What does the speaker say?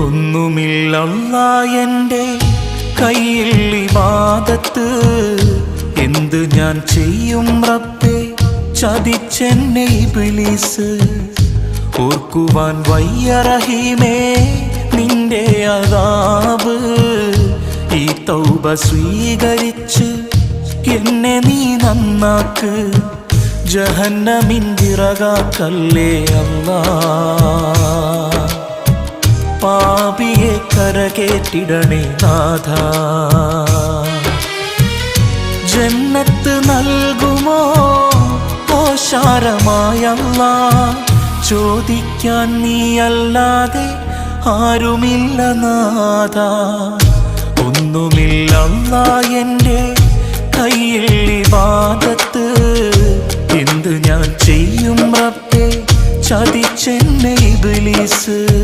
ഒന്നുമില്ലല്ലാ എൻ്റെ കയ്യിൽ ഇബാദത്ത്, എന്ത് ഞാൻ ചെയ്യും റബ്ബേ ചതിച്ചെന്നെ ഇബ്ലീസ്. ഓർക്കുവാൻ വയ്യ റഹീമേ നിന്റെ അദാബ്, ഈ തൗബ സ്വീകരിച്ച് എന്നെ നീ നന്നാക്ക്, ജഹന്നമിൻ വിറകാക്കല്ലേ അല്ലാ. പാപിയെ കരകേറ്റിടണേ നാഥാ, ജന്നത്ത് നൽകുമോ ഓശാരമായല്ലാ. ചോദിക്കാൻ നീയല്ലാതെ ആരുമില്ല നാഥാ. ഒന്നുമില്ലല്ലാ എൻ്റെ കയ്യിൽ ഇബാദത്ത്, എന്ത് ഞാൻ ചെയ്യും റബ്ബേ ചതിച്ചെന്നെ ഇബ്ലീസ്.